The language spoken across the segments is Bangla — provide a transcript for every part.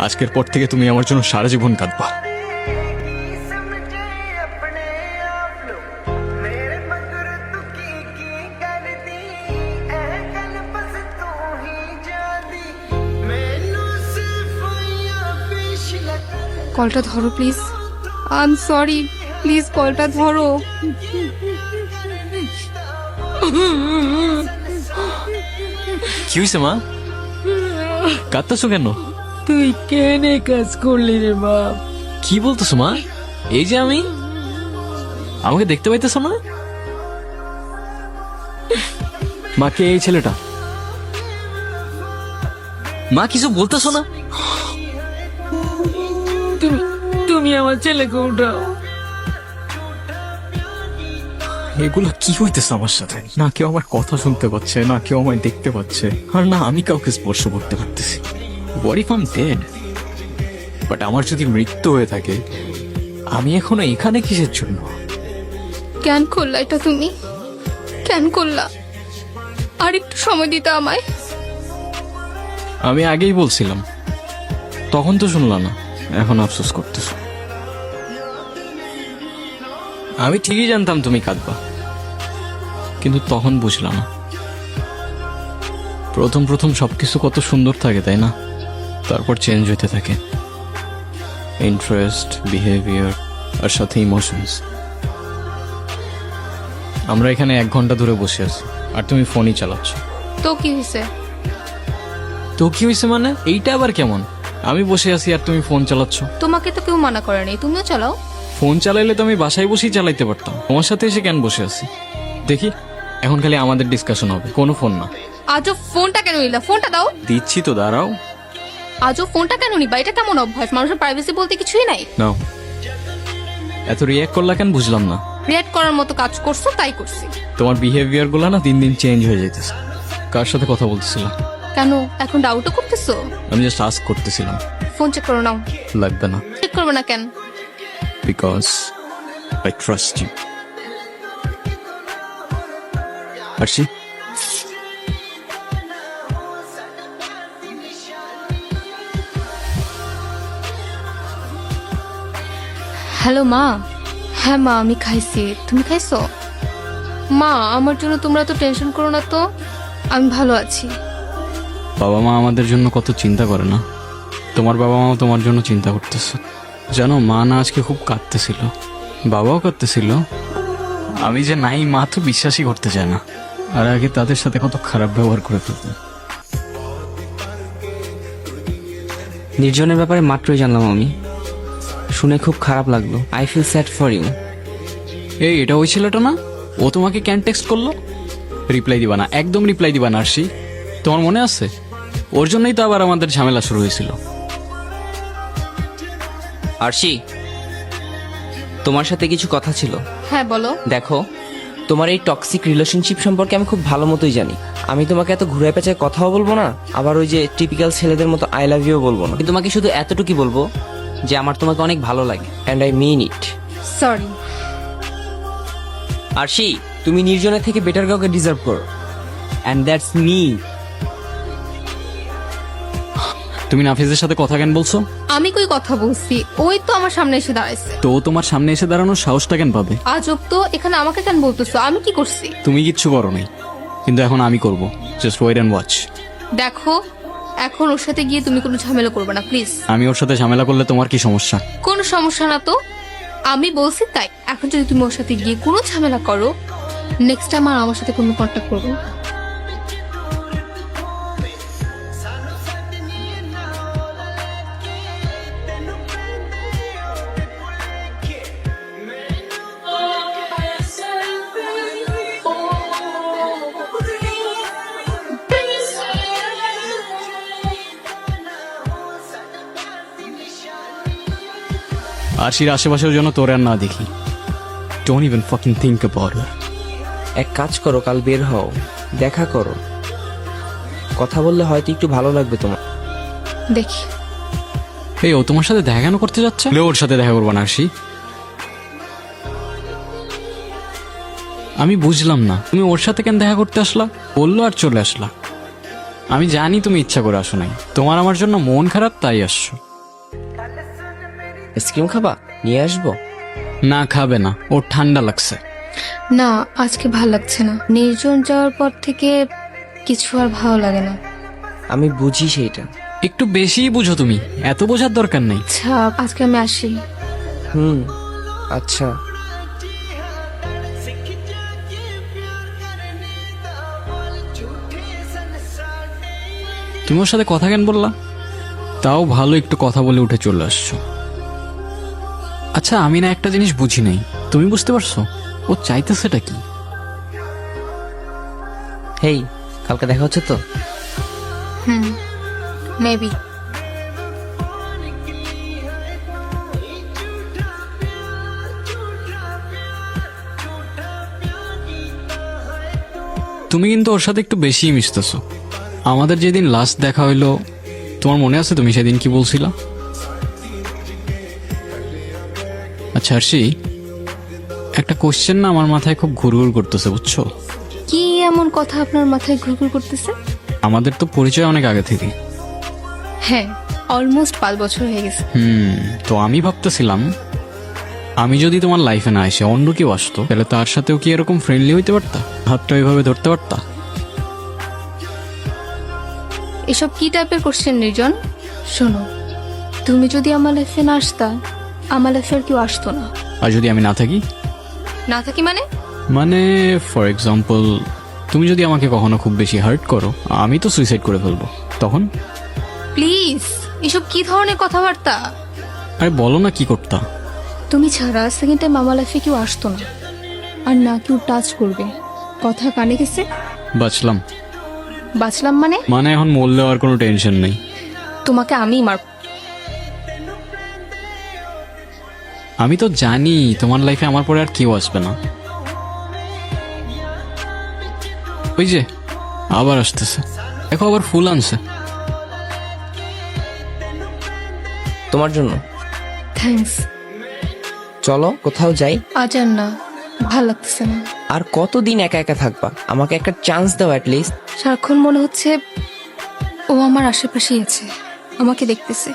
আজকের পর থেকে তুমি আমার জন্য সারা জীবন কাঁদবা। কলটা ধরো please. I am sorry, please কলটা ধরো। কি হয়েছে মা, কাঁদতেছো কেন? তুই কেন এই কাজ করলি রে বাপ? কি বলতেছো মা? এই যে আমি, আমাকে দেখতে পাইতেছো না? মা, কে এই ছেলেটা? মা, কিছু বলতেছো না? তুমি আমার ছেলেকে উঠাও। এগুলো কি হইতেছে আমার সাথে? না কেউ আমার কথা শুনতে পাচ্ছে, না কেউ আমায় দেখতে পাচ্ছে, আর না আমি কাউকে স্পর্শ করতে পারতেছি। What if I'm dead? But আমার যদি মৃত্যু হয়ে থাকে, আমি এখনো এখানে কিসের জন্য? কেন করলা এটা তুমি? কেন করলা? আর একটু সময় দিতে আমায়। আমি আগেই বলছিলাম, তখন তো শুনলা না, এখন আফসোস করতেছো। আমি ঠিকই জানতাম তুমি কাঁদবা, কিন্তু তখন বুঝলাম না। প্রথম প্রথম সবকিছু কত সুন্দর থাকে, তাই না? তারপর চেঞ্জ হতে থাকে, ইন্টারেস্ট, বিহেভিয়ার আর সাথে ইমোশনস। আমরা এখানে 1 ঘন্টা ধরে বসে আছি, আর তুমি ফোনই চালাচ্ছ। তো কি হয়েছে? তো কি হয়েছে মানে? এইটা আবার কেমন? আমি বসে আছি আর তুমি ফোন চালাচ্ছ। তোমাকে তো কেউ মানা করে নাই, তুমিও চালাও। ফোন চালাইলে তো আমি বাসায় বসেই চালাইতে পারতাম, তোমার সাথে এসে কেন বসে আছি? দেখি, এখন খালি আমাদের ডিসকাশন হবে, কোনো ফোন না। আজও ফোনটা কেন নিলা? ফোনটা দাও। দিচ্ছি তো, দাঁড়াও। আজও ফোনটা কেন নিবা? এটা কেমন অভ্যাস? মানুষের প্রাইভেসি বলতে কিছুই নাই। নাও। এত রিয়াক্ট করলা কেন বুঝলাম না। রিয়েক্ট করার মতো কাজ করছো, তাই করছি। তোমার বিহেভিয়ার গুলো না দিন দিন চেঞ্জ হয়ে যাইতেছে। কার সাথে কথা বলতেছিলাম? কেন এখন ডাউটও করতেছো? আমি জাস্ট আস্ক করতেছিলাম। ফোন চেক করো নাও। লাগবে না। চেক করবে না কেন? Because I trust you. Arshi, hello মা। হ্যাঁ মা, আমি খাইছি। তুমি খাইছো? মা, আমার জন্য তোমরা তো টেনশন করো না তো, আমি ভালো আছি। বাবা মা আমাদের জন্য কত চিন্তা করে না? তোমার বাবা মাও তোমার জন্য চিন্তা করতেছে। জানো, মা না আজকে খুব কাঁদতেছিল, বাবাও কাঁদতেছিল। আমি যে নাই, মা তো বিশ্বাসই করতে চায় না। আর আগে তাদের সাথে কত খারাপ ব্যবহার করে ফেলতেন। নির্জনের ব্যাপারে মাত্রই জানলাম আমি, শুনে খুব খারাপ লাগলো। I feel sad for you. এই, এটা ওই ছেলেটা না? ও তোমাকে ক্যান টেক্সট করলো? রিপ্লাই দিবা না, একদম রিপ্লাই দিবা না আরশি। তোমার মনে আছে? ওর জন্যই তো আবার আমাদের ঝামেলা শুরু হয়েছিল। আরশি, তোমার সাথে কিছু কথা ছিল। হ্যাঁ বলো। দেখো, তোমার এই টক্সিক রিলেশনশিপ সম্পর্কে আমি খুব ভালো মতোই জানি। আমি তোমাকে এত ঘুরে পেঁচায় কথাও বলবো না, আবার ওই যে টিপিক্যাল ছেলেদের মতো আই লাভ ইউ বলবো না। তোমাকে শুধু এতটুকুই বলবো যে আমার তোমাকে অনেক ভালো লাগে, and I mean it. Sorry. Arshi, তুমি নির্জনের থেকে বেটার কাউকে ডিজার্ভ করো, অ্যান্ড দ্যাটস মি। তুমি নাফিজের সাথে কথা কেন বলছো? আমি কই কথা বলছি? ওই তো আমার সামনে এসে দাঁড়াইছে। তো ও তোমার সামনে এসে দাঁড়ানোর সাহসটা কেন পাবে? আজব তো, এখানে আমাকে কেন বলতেছো? আমি কি করছি? তুমি কিচ্ছু করো নাই, কিন্তু এখন আমি করব। Just wait and watch. দেখো, এখন ওর সাথে গিয়ে তুমি কোনো ঝামেলা করবে না প্লিজ। আমি ওর সাথে ঝামেলা করলে তোমার কি সমস্যা? কোনো সমস্যা না তো, আমি বলছি তাই। এখন যদি তুমি ওর সাথে গিয়ে কোনো ঝামেলা করো, নেক্সট টাইম আর আমার সাথে কোনো কন্ট্যাক্ট করবে না। আরশির আশেপাশের জন্য তোর আর না দেখি। Don't even fucking think about it. এক কাজ করো, কাল বের হও, দেখা করো, কথা বললে হয়তো একটু ভালো লাগবে তোমার। দেখি। এই, ও তোমার সাথে দেখা কেন করতে যাচ্ছে? ওর সাথে দেখা করবো না আরশি। আমি বুঝলাম না, তুমি ওর সাথে কেন দেখা করতে আসলা? বললো আর চলে আসলা। আমি জানি তুমি ইচ্ছা করে আসো নাই, তোমার আমার জন্য মন খারাপ তাই আসছো। আইসক্রিম খাবা? নিয়ে আসবো। না খাবে না, ওর ঠান্ডা লাগছে। না, আজকে ভাল লাগছে না। নির্জন যাওয়ার পর থেকে কিছু আর ভালো লাগে না। আমি বুঝি সেইটা। একটু বেশিই বুঝো তুমি, এত বোঝার দরকার নেই। আচ্ছা, আজকে আমি আসি। আচ্ছা। তুমি ওর সাথে কথা কেন বললা? তাও ভালো, একটু কথা বলে উঠে চলে আসছো। আচ্ছা, আমি না একটা জিনিস বুঝি নাই, তুমি বুঝতে পারছো ও চাইতেছেটা কি? হেই, কালকে দেখা হচ্ছে তো? মেবি। তুমি কিন্তু ওর সাথে একটু বেশিই মিশতেছো। আমাদের যেদিন লাস্ট দেখা হইলো, তোমার মনে আছে তুমি সেদিন কি বলছিলা? আচ্ছা আরশি, একটা কোশ্চেন না আমার মাথায় খুব ঘুরঘুর করতেছে, বুঝছো? কি এমন কথা আপনার মাথায় ঘুরঘুর করতেছে? আমাদের তো পরিচয় অনেক আগে থেকে। হ্যাঁ, অলমোস্ট 5 বছর হয়ে গেছে। তো আমি ভাবতেছিলাম, আমি যদি তোমার লাইফে না এসে অন্য কেউ আসতো, তাহলে তার সাথেও কি এরকম ফ্রেন্ডলি হইতে পারতা? হাতটা ওইভাবে ধরতে পারতা? এসব কি টাইপের কোশ্চেন নির্জন? শোনো, তুমি যদি আমার লাইফে না আসতা, আমার লাইফে আর কেউ আসতো না। আর যদি আমি না থাকি? না থাকি মানে? মানে ফর এক্সাম্পল, তুমি যদি আমাকে কখনো খুব বেশি হার্ট করো, আমি তো সুইসাইড করে ফেলবো, তখন? প্লিজ, এসব কি ধরনের কথাবার্তা? আরে বলো না, কি করতা? তুমি ছাড়া সেকেন্ড টাইম আমার লাইফে কেউ আসতো না, আর না কেউ টাচ করবে। কথা কানে গেছে? বাঁচলাম। বাঁচলাম মানে? মানে এখন মরলেও আর কোনো টেনশন নেই। তোমাকে আমি মার। আমি তো জানি তোমার লাইফে আমার পরে আর কেউ আসবে না। ওই যে আবার আসতেছে, দেখো আবার ফুল আনছে। তোমার জন্য। থ্যাঙ্কস। চলো কোথাও যাই। আজ আর না, ভাল লাগতেছে না। আর কতদিন একা একা থাকবা? আমাকে একটা চান্স দাও অ্যাটলিস্ট। সারাক্ষণ মনে হচ্ছে ও আমার আশেপাশেই আছে, আমাকে দেখতেছে।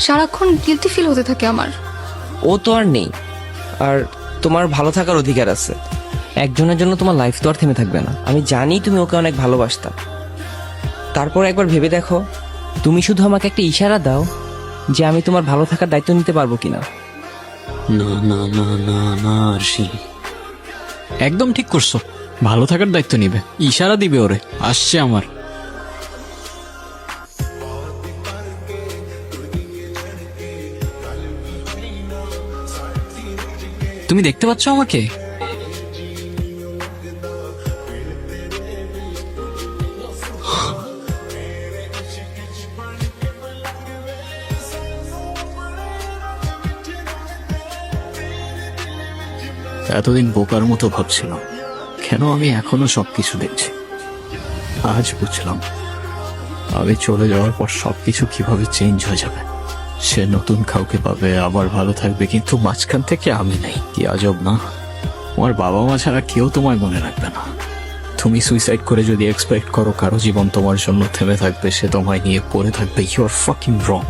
সারাক্ষণ গিলটি ফিল হতে থাকে আমার। ও তো আর নেই, আর তোমার ভালো থাকার অধিকার আছে। একজনের জন্য তোমার লাইফ তো আর থেমে থাকবে না। আমি জানি তুমি ওকে অনেক ভালোবাসতা, তারপর একবার ভেবে দেখো, তুমি শুধু আমাকে একটা ইশারা দাও যে আমি তোমার ভালো থাকার দায়িত্ব নিতে পারবো কিনা। না না না না না আরশি, একদম ঠিক করছো। ভালো থাকার দায়িত্ব নিবে, ইশারা দিবে ওরে, আসছে আমার। তুমি দেখতে পাচ্ছ আমাকে? এতদিন বোকার মতো ভাবছিলাম কেন আমি এখনো সবকিছু দেখছি। আজ বুঝলাম আমি চলে যাওয়ার পর সবকিছু কিভাবে চেঞ্জ হয়ে যাবে। সে নতুন কাউকে পাবে, আবার ভালো থাকবে, কিন্তু মাঝখান থেকে আমি নেই। কি আজব না? তোমার বাবা মা ছাড়া কেউ তোমায় মনে রাখবে না। তুমি সুইসাইড করে যদি এক্সপেক্ট করো কারো জীবন তোমার জন্য থেমে থাকবে, সে তোমায় নিয়ে পড়ে থাকবে, ইউ আর ফাকিং রং।